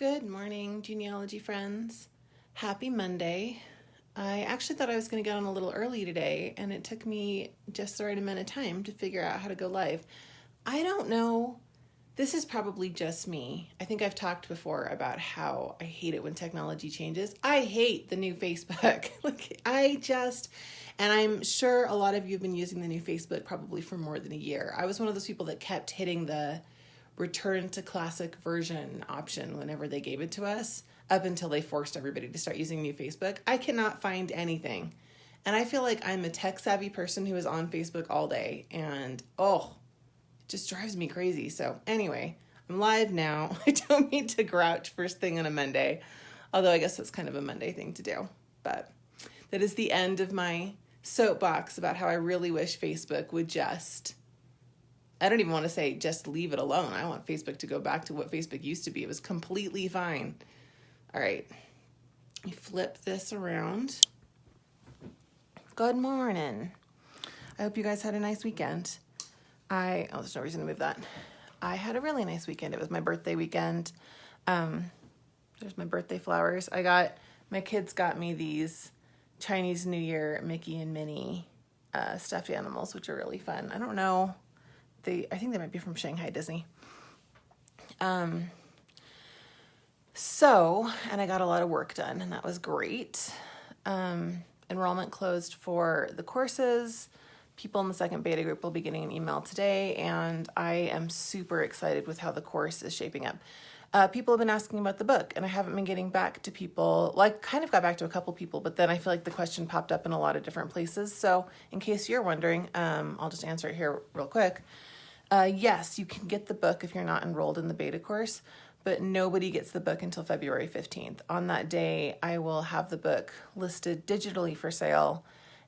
Good morning, genealogy friends. Happy Monday. I actually thought I was going to get on a little early today, and it took me just the right amount of time to figure out how to go live. I don't know. This is probably just me. I think I've talked before about how I hate it when technology changes. I hate the new Facebook. And I'm sure a lot of you have been using the new Facebook probably for more than a year. I was one of those people that kept hitting the return to classic version option whenever they gave it to us, up until they forced everybody to start using new Facebook. I cannot find anything. And I feel like I'm a tech savvy person who is on Facebook all day, and it just drives me crazy. So anyway, I'm live now. I don't mean to grouch first thing on a Monday, although I guess that's kind of a Monday thing to do. But that is the end of my soapbox about how I really wish Facebook would I don't even want to say just leave it alone. I want Facebook to go back to what Facebook used to be. It was completely fine. All right. Let me flip this around. Good morning. I hope you guys had a nice weekend. There's no reason to move that. I had a really nice weekend. It was my birthday weekend. There's my birthday flowers. My kids got me these Chinese New Year Mickey and Minnie stuffed animals, which are really fun. I don't know. I think they might be from Shanghai Disney. And I got a lot of work done, and that was great. Enrollment closed for the courses. People in the second beta group will be getting an email today, and I am super excited with how the course is shaping up. People have been asking about the book, and I haven't been getting back to people. Kind of got back to a couple people, but then I feel like the question popped up in a lot of different places. So in case you're wondering, I'll just answer it here real quick. Yes, you can get the book if you're not enrolled in the beta course, but nobody gets the book until February 15th. On that day, I will have the book listed digitally for sale,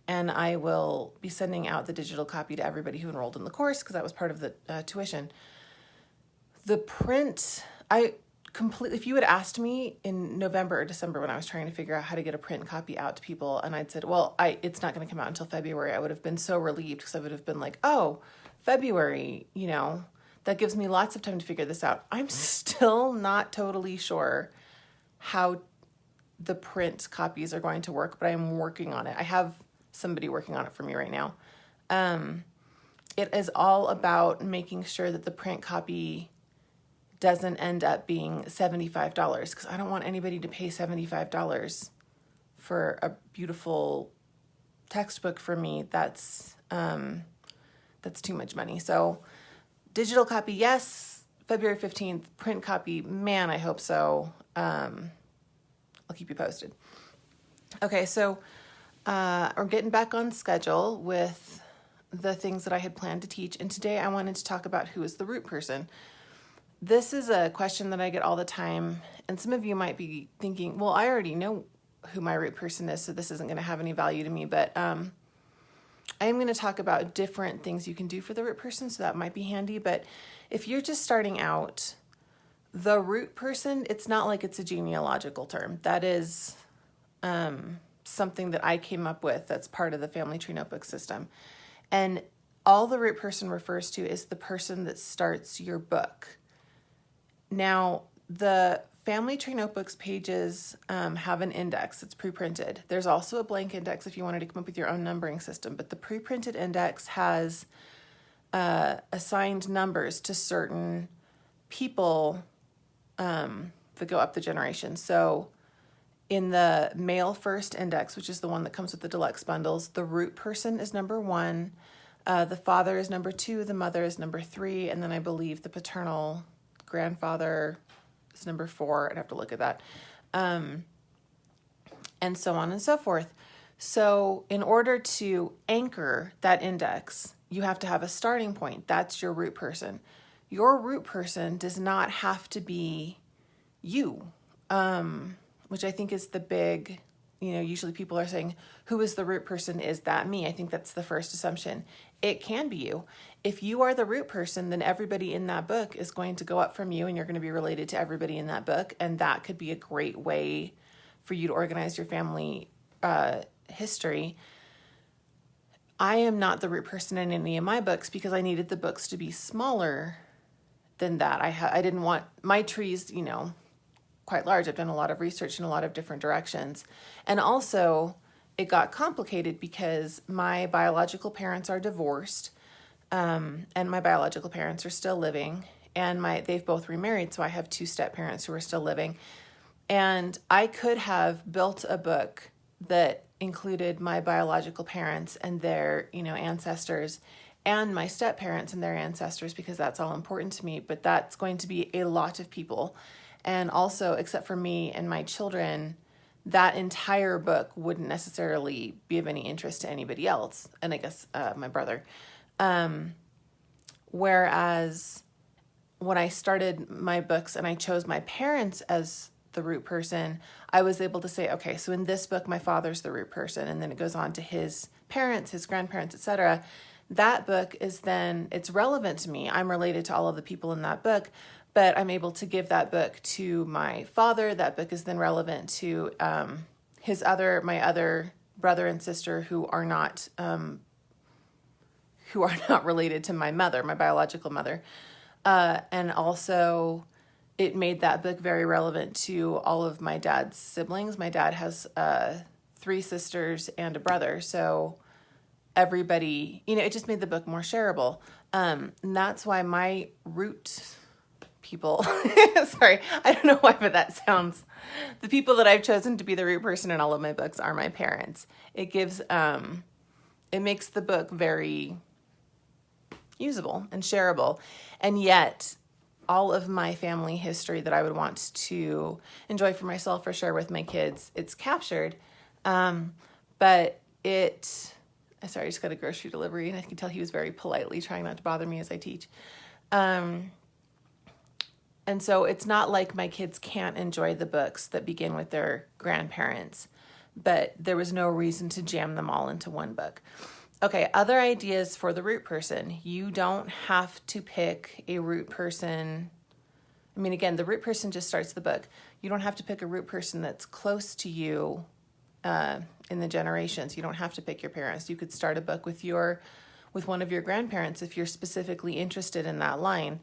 and I will be sending out the digital copy to everybody who enrolled in the course, because that was part of the tuition. The print, if you had asked me in November or December when I was trying to figure out how to get a print copy out to people, and I'd said, it's not going to come out until February, I would have been so relieved, because I would have been like, February, that gives me lots of time to figure this out. I'm still not totally sure how the print copies are going to work, but I'm working on it. I have somebody working on it for me right now. It is all about making sure that the print copy doesn't end up being $75, because I don't want anybody to pay $75 for a beautiful textbook for me. That's too much money. So digital copy, yes, February 15th. Print copy, man, I hope so. I'll keep you posted. Okay, so we're getting back on schedule with the things that I had planned to teach. And today I wanted to talk about who is the root person. This is a question that I get all the time. And some of you might be thinking, well, I already know who my root person is, so this isn't going to have any value to me. But I am going to talk about different things you can do for the root person, so that might be handy. But if you're just starting out, the root person, it's not like it's a genealogical term. That is something that I came up with that's part of the Family Tree Notebook system. And all the root person refers to is the person that starts your book. Now, the Family Tree Notebooks pages have an index that's pre-printed. There's also a blank index if you wanted to come up with your own numbering system, but the pre-printed index has assigned numbers to certain people that go up the generation. So in the male first index, which is the one that comes with the deluxe bundles, the root person is number 1, the father is number 2, the mother is number 3, and then I believe the paternal grandfather is number 4. I'd have to look at that. And so on and so forth. So in order to anchor that index, you have to have a starting point. That's your root person. Your root person does not have to be you, which I think is the big, usually people are saying, who is the root person? Is that me? I think that's the first assumption. It can be you. If you are the root person, then everybody in that book is going to go up from you, and you're going to be related to everybody in that book. And that could be a great way for you to organize your family history. I am not the root person in any of my books because I needed the books to be smaller than that. I didn't want my trees, quite large. I've done a lot of research in a lot of different directions. And also, it got complicated because my biological parents are divorced, and my biological parents are still living, and they've both remarried, so I have two step-parents who are still living. And I could have built a book that included my biological parents and their, ancestors, and my step-parents and their ancestors, because that's all important to me, but that's going to be a lot of people. And also, except for me and my children, that entire book wouldn't necessarily be of any interest to anybody else, and I guess my brother. Whereas when I started my books and I chose my parents as the root person, I was able to say, okay, so in this book, my father's the root person, and then it goes on to his parents, his grandparents, etc. That book is then, it's relevant to me. I'm related to all of the people in that book, but I'm able to give that book to my father. That book is then relevant to my other brother and sister who are not related to my mother, my biological mother. And also, it made that book very relevant to all of my dad's siblings. My dad has 3 sisters and a brother, so everybody, it just made the book more shareable. And that's why my root people, sorry, I don't know why, but that sounds, the people that I've chosen to be the root person in all of my books are my parents. It makes the book very usable and shareable. And yet, all of my family history that I would want to enjoy for myself or share with my kids, it's captured. But sorry, I just got a grocery delivery, and I can tell he was very politely trying not to bother me as I teach. And so it's not like my kids can't enjoy the books that begin with their grandparents, but there was no reason to jam them all into one book. Okay, other ideas for the root person. You don't have to pick a root person. I mean, again, the root person just starts the book. You don't have to pick a root person that's close to you in the generations. You don't have to pick your parents. You could start a book with one of your grandparents if you're specifically interested in that line.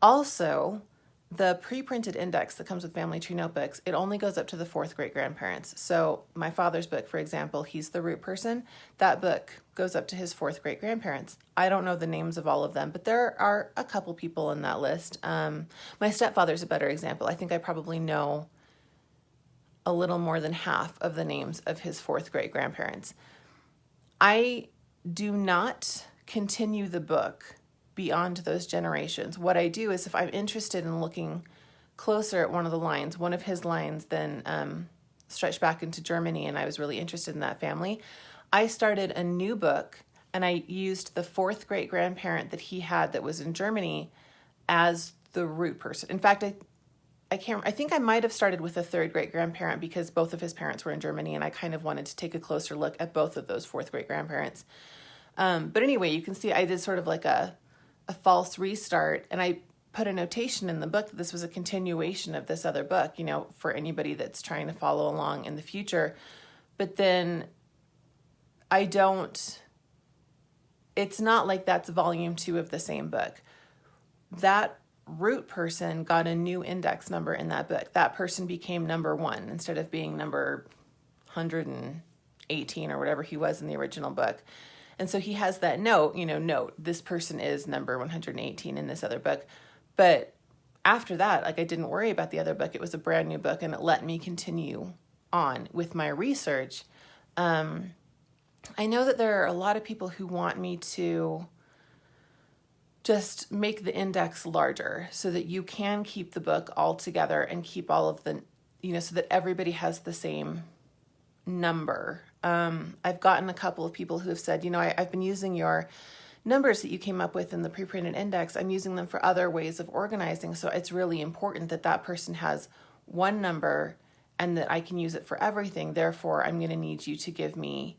Also, the pre-printed index that comes with family tree notebooks, it only goes up to the 4th great grandparents. So my father's book, for example, he's the root person. That book goes up to his 4th great grandparents. I don't know the names of all of them, but there are a couple people in that list. My stepfather's a better example. I think I probably know a little more than half of the names of his 4th great grandparents. I do not continue the book beyond those generations. What I do is, if I'm interested in looking closer at one of the lines, one of his lines then stretched back into Germany, and I was really interested in that family, I started a new book, and I used the 4th great grandparent that he had that was in Germany as the root person. In fact, I think I might have started with a 3rd great grandparent because both of his parents were in Germany, and I kind of wanted to take a closer look at both of those 4th great grandparents. But anyway, you can see I did sort of like a false restart, and I put a notation in the book that this was a continuation of this other book, for anybody that's trying to follow along in the future. But then it's not like that's volume 2 of the same book. That root person got a new index number in that book. That person became number 1 instead of being number 118 or whatever he was in the original book. And so he has that note, this person is number 118 in this other book. But after that, I didn't worry about the other book. It was a brand new book, and it let me continue on with my research. I know that there are a lot of people who want me to just make the index larger so that you can keep the book all together and keep all of the, so that everybody has the same number. I've gotten a couple of people who have said, I've been using your numbers that you came up with in the pre-printed index. I'm using them for other ways of organizing. So it's really important that that person has one number and that I can use it for everything. Therefore, I'm going to need you to give me,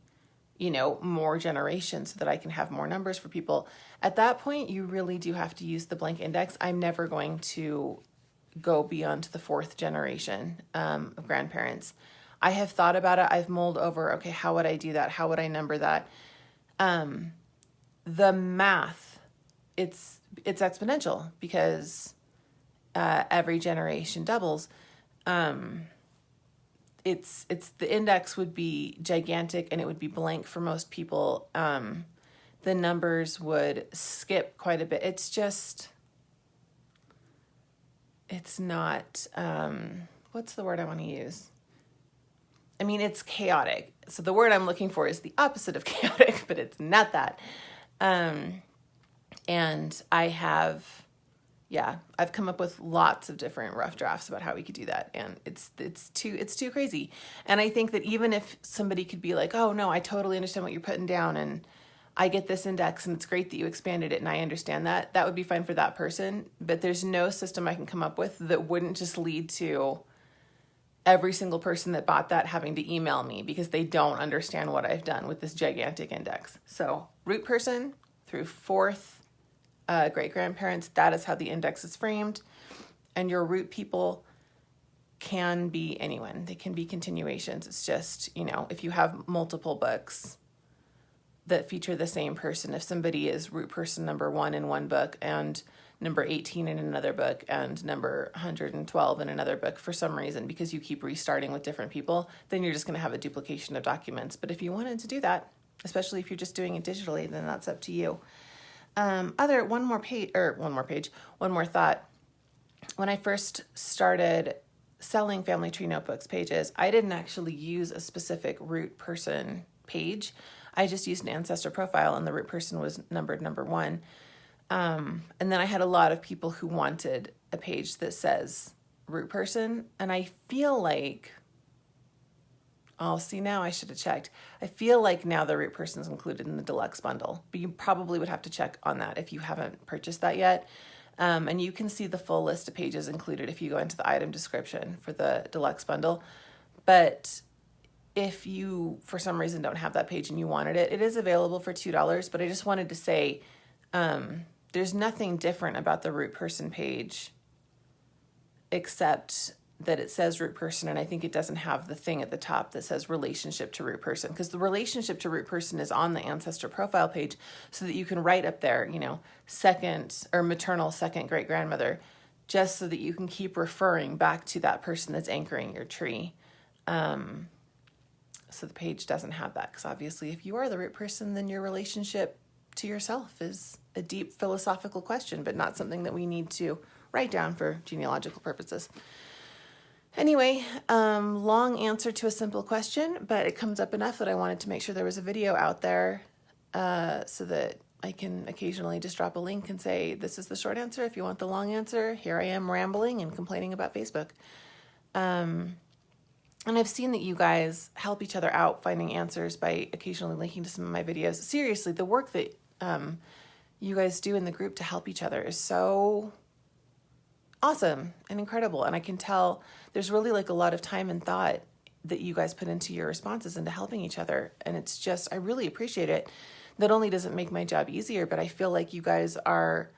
more generations so that I can have more numbers for people. At that point, you really do have to use the blank index. I'm never going to go beyond the 4th generation of grandparents. I have thought about it. I've mulled over, okay, how would I do that? How would I number that? The math, it's exponential because every generation doubles. it's the index would be gigantic and it would be blank for most people. The numbers would skip quite a bit. It's not, what's the word I want to use? I mean, it's chaotic. So the word I'm looking for is the opposite of chaotic, but it's not that. And I've come up with lots of different rough drafts about how we could do that. And it's too crazy. And I think that even if somebody could be like, oh no, I totally understand what you're putting down and I get this index and it's great that you expanded it and I understand that, that would be fine for that person. But there's no system I can come up with that wouldn't just lead to every single person that bought that having to email me because they don't understand what I've done with this gigantic index. So root person through fourth great-grandparents, that is how the index is framed. And your root people can be anyone. They can be continuations. It's just, if you have multiple books that feature the same person, if somebody is root person number 1 in one book and number 18 in another book and number 112 in another book for some reason, because you keep restarting with different people, then you're just going to have a duplication of documents. But if you wanted to do that, especially if you're just doing it digitally, then that's up to you. One more thought. When I first started selling Family Tree Notebooks pages, I didn't actually use a specific root person page. I just used an ancestor profile and the root person was numbered number 1. And then I had a lot of people who wanted a page that says root person. And I feel like, now I should have checked. I feel like now the root person is included in the deluxe bundle, but you probably would have to check on that if you haven't purchased that yet. And you can see the full list of pages included if you go into the item description for the deluxe bundle. But if you, for some reason, don't have that page and you wanted it, it is available for $2. But I just wanted to say there's nothing different about the root person page except that it says root person, and I think it doesn't have the thing at the top that says relationship to root person, because the relationship to root person is on the ancestor profile page so that you can write up there, second or maternal second great grandmother, just so that you can keep referring back to that person that's anchoring your tree. So the page doesn't have that, because obviously if you are the root person, then your relationship to yourself is a deep philosophical question, but not something that we need to write down for genealogical purposes. Anyway, long answer to a simple question, but it comes up enough that I wanted to make sure there was a video out there so that I can occasionally just drop a link and say, this is the short answer. If you want the long answer, here I am rambling and complaining about Facebook. And I've seen that you guys help each other out finding answers by occasionally linking to some of my videos. Seriously, the work that you guys do in the group to help each other is so awesome and incredible. And I can tell there's really a lot of time and thought that you guys put into your responses into helping each other. And it's just, I really appreciate it. Not only does it make my job easier, but I feel like you guys are,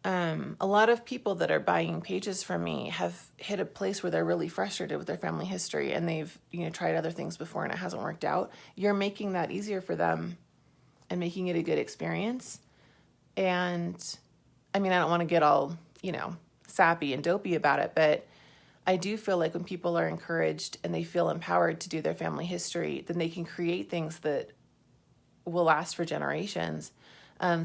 a lot of people that are buying pages from me have hit a place where they're really frustrated with their family history and they've, tried other things before and it hasn't worked out. You're making that easier for them and making it a good experience. And I mean, I don't want to get all, sappy and dopey about it, but I do feel like when people are encouraged and they feel empowered to do their family history, then they can create things that will last for generations,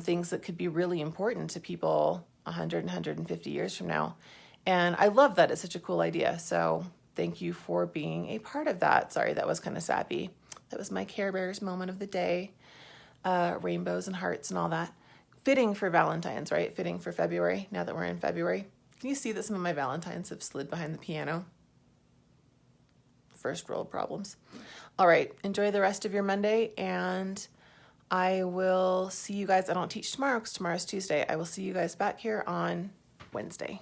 things that could be really important to people 100 and 150 years from now. And I love that. It's such a cool idea. So thank you for being a part of that. Sorry, that was kind of sappy. That was my Care Bears moment of the day. Rainbows and hearts and all that. Fitting for Valentine's, right? Fitting for February, now that we're in February. Can you see that some of my Valentines have slid behind the piano? First world problems. All right, enjoy the rest of your Monday, and I will see you guys. I don't teach tomorrow because tomorrow's Tuesday. I will see you guys back here on Wednesday.